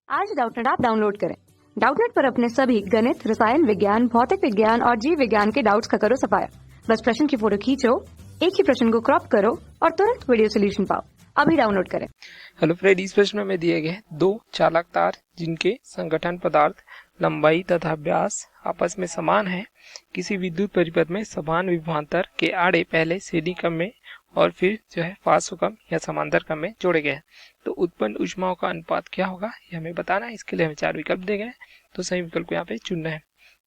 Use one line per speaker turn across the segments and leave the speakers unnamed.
आज Doubtnut app download करें। Doubtnut पर अपने सभी गणित, रसायन विज्ञान, भौतिक विज्ञान और जीव विज्ञान के डाउट्स का करो सफाया। बस प्रश्न की फोटो खींचो, एक ही प्रश्न को क्रॉप करो और तुरंत वीडियो सोल्यूशन पाओ। अभी डाउनलोड करें।
हेलो फ्रेंड, इस प्रश्न में दिए गए दो चालक तार जिनके संगठन पदार्थ, लंबाई तथा व्यास आपस में समान है, किसी विद्युत परिपथ में समान विभवांतर के आड़े पहले श्रेणी क्रम में और फिर पार्श्व क्रम या समांतर क्रम में जोड़े गए हैं, तो उत्पन्न ऊष्माओं का अनुपात क्या होगा ये हमें बताना है। इसके लिए हमें चार विकल्प दिए गए हैं, तो सही विकल्प को यहाँ पे चुनना है।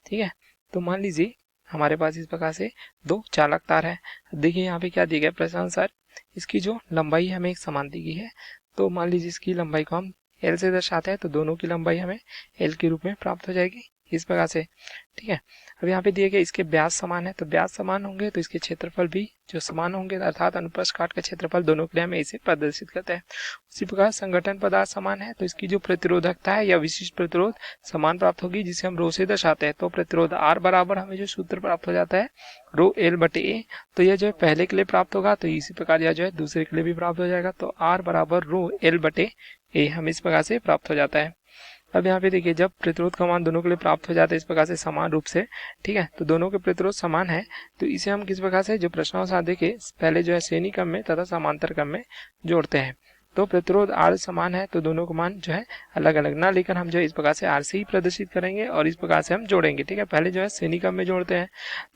ठीक है, तो मान लीजिए हमारे पास इस प्रकार से दो चालक तार है। देखिए यहाँ पे क्या दिया गया, प्रश्नानुसार इसकी जो लंबाई हमें एक समान दी गई है, तो मान लीजिए इसकी लंबाई को हम एल से दर्शाते हैं, तो दोनों की लंबाई हमें एल के रूप में प्राप्त हो जाएगी इस प्रकार से। ठीक है, अब यहाँ पे दिए गए इसके व्यास समान है, तो व्यास समान होंगे तो इसके क्षेत्रफल भी जो समान होंगे, अर्थात अनुप्रस्थ काट का क्षेत्रफल दोनों के लिए हमें इसे प्रदर्शित करते हैं। उसी प्रकार संगठन पदार्थ समान है, तो इसकी जो प्रतिरोधकता है या विशिष्ट प्रतिरोध समान प्राप्त होगी, जिसे हम रो से दर्शाते हैं। तो प्रतिरोध आर बराबर हमें जो सूत्र प्राप्त हो जाता है रो एल बटे ए, तो यह जो है पहले के लिए प्राप्त होगा, तो इसी प्रकार यह जो है दूसरे के लिए भी प्राप्त हो जाएगा। तो आर बराबर रो एल बटे ए हमें इस प्रकार से प्राप्त हो जाता है। अब यहाँ पे देखिए, जब प्रतिरोध का मान दोनों के लिए प्राप्त हो जाता है इस प्रकार से समान रूप से, ठीक है, तो दोनों के प्रतिरोध समान है, तो इसे हम किस प्रकार से जो प्रश्नानुसार देखे पहले जो है श्रेणी क्रम में तथा समांतर क्रम में जोड़ते हैं। तो प्रतिरोध आर समान है, तो दोनों का मान जो है अलग अलग ना लेकर हम जो है इस प्रकार से आर से ही प्रदर्शित करेंगे और इस प्रकार से हम जोड़ेंगे। ठीक है, पहले जो है श्रेणी क्रम में जोड़ते हैं,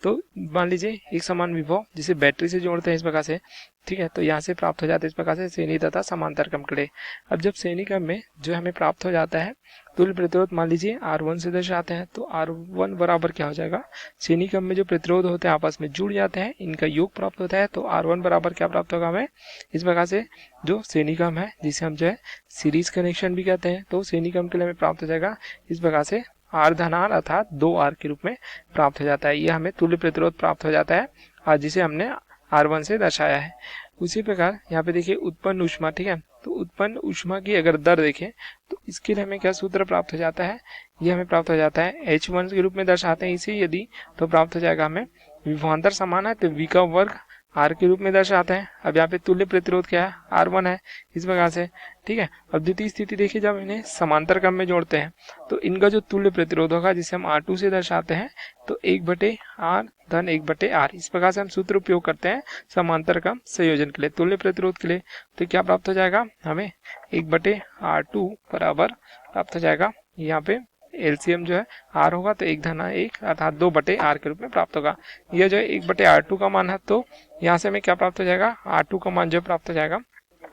तो मान लीजिए एक समान विभव जिसे बैटरी से जोड़ते हैं इस प्रकार से। ठीक है, तो यहाँ से प्राप्त हो जाता है इस प्रकार से श्रेणी तथा समांतर क्रम के लिए। अब जब श्रेणी क्रम में जो हमें प्राप्त हो जाता है तुल्य प्रतिरोध मान लीजिए R1 से दर्शाते हैं, तो R1 बराबर क्या हो जाएगा, श्रेणी क्रम में जो प्रतिरोध होते हैं आपस में जुड़ जाते हैं, इनका योग प्राप्त होता है, तो R1 बराबर क्या प्राप्त होगा हमें इस प्रकार से जो श्रेणी क्रम है जिसे हम जो है सीरीज कनेक्शन भी कहते हैं, तो श्रेणी क्रम के लिए हमें प्राप्त हो जाएगा इस प्रकार से R धन R अर्थात 2R के रूप में प्राप्त हो जाता है। ये हमें तुल्य प्रतिरोध प्राप्त हो जाता है और जिसे हमने R1 से दर्शाया है। उसी प्रकार यहाँ पे देखिए उत्पन्न ऊष्मा, ठीक है, तो उत्पन्न ऊष्मा की अगर दर देखें तो इसके लिए हमें क्या सूत्र प्राप्त हो जाता है, ये हमें प्राप्त हो जाता है H1 के रूप में दर्शाते हैं इसे यदि, तो प्राप्त हो जाएगा हमें विभवांतर समान है तो V का वर्ग R के रूप में दर्शाते हैं। अब यहाँ पे तुल्य प्रतिरोध क्या है, R1 है इस प्रकार से। ठीक है, अब द्वितीय स्थिति देखिए, जब इन्हें समांतर क्रम में जोड़ते हैं तो इनका जो तुल्य प्रतिरोध होगा जिसे हम R2 से दर्शाते हैं, तो 1/R धन 1/R इस प्रकार से हम सूत्र उपयोग करते हैं समांतर क्रम संयोजन के लिए, तुल्य प्रतिरोध के लिए। तो क्या प्राप्त हो जाएगा हमें 1/R2 बराबर प्राप्त हो जाएगा, यहाँ पे एलसीएम जो है आर होगा तो 1 धन 1 अर्थात 2/R के रूप में प्राप्त होगा। यह जो है 1/R2 का मान है, तो यहाँ से हमें क्या प्राप्त हो जाएगा, R2 का मान जो प्राप्त हो जाएगा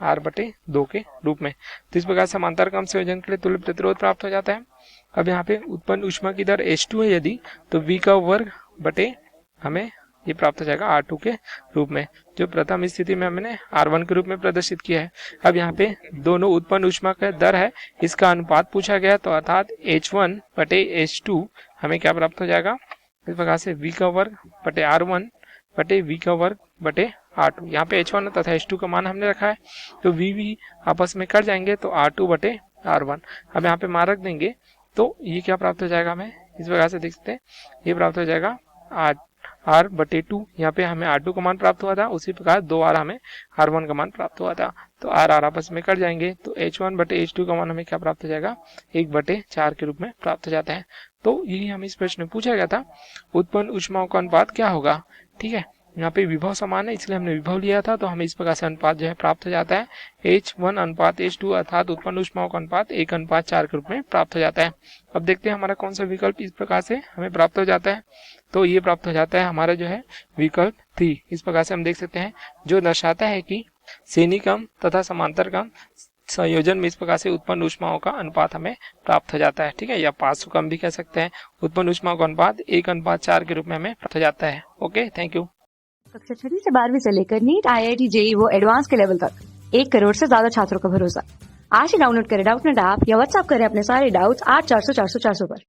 R/2 के रूप में। तो इस प्रकार समांतर क्रम संयोजन के लिए तुल्य प्रतिरोध प्राप्त हो जाता है। अब यहाँ पे उत्पन्न ऊष्मा की दर H2 है यदि, तो V का वर्ग बटे हमें ये प्राप्त हो जाएगा R2 के रूप में, जो प्रथम स्थिति में हमने R1 के रूप में प्रदर्शित किया है। अब यहाँ पे दोनों उत्पन्न ऊष्मा का दर है, इसका अनुपात पूछा गया, तो अर्थात H1 बटे H2 हमें क्या प्राप्त हो जाएगा इस प्रकार से V का वर्ग बटे R1 बटे V का वर्ग बटे R2। यहाँ पे H1 तथा H2 का मान हमने रखा है, तो V आपस में कट जाएंगे तो R2 बटे R1। अब यहाँ पे मान रख देंगे तो ये क्या प्राप्त हो जाएगा हमें इस प्रकार से देख सकते हैं, ये प्राप्त हो जाएगा R/2। यहाँ पे हमें R2 का मान प्राप्त हुआ था, उसी प्रकार 2R हमें R1 का मान प्राप्त हुआ था, तो R आपस में कट जाएंगे तो H1 बटे H2 का मान हमें क्या प्राप्त हो जाएगा 1/4 के रूप में प्राप्त हो जाता है। तो यही हमें इस प्रश्न में पूछा गया था, उत्पन्न ऊष्माओं का अनुपात क्या होगा। ठीक है, यहाँ पे विभव समान है इसलिए हमने विभव लिया था, तो हमें इस प्रकार से अनुपात जो है प्राप्त हो जाता है H1 अनुपात H2 अर्थात उत्पन्न ऊष्माओं का अनुपात 1:4 के रूप में प्राप्त हो जाता है। अब देखते हैं हमारा कौन सा विकल्प इस प्रकार से हमें प्राप्त हो जाता है, तो ये प्राप्त हो जाता है हमारा जो है विकल्प 3। इस प्रकार से हम देख सकते हैं, जो दर्शाता है कि श्रेणी क्रम तथा समांतर क्रम संयोजन में इस प्रकार से उत्पन्न ऊष्माओं का अनुपात हमें प्राप्त हो जाता है। ठीक है, या पार्श्व क्रम भी कह सकते हैं, उत्पन्न ऊष्माओं का अनुपात 1:4 के रूप में हमें प्राप्त हो जाता है। Okay, thank you.
कक्षा 6 से 12वीं से लेकर नीट, IIT, JEE वो एडवांस के लेवल तक 1 करोड़ से ज्यादा छात्रों का भरोसा। आज ही डाउनलोड करें डाउटनेट ऐप या व्हाट्सएप करें अपने सारे डाउट्स 8400 400 400 पर।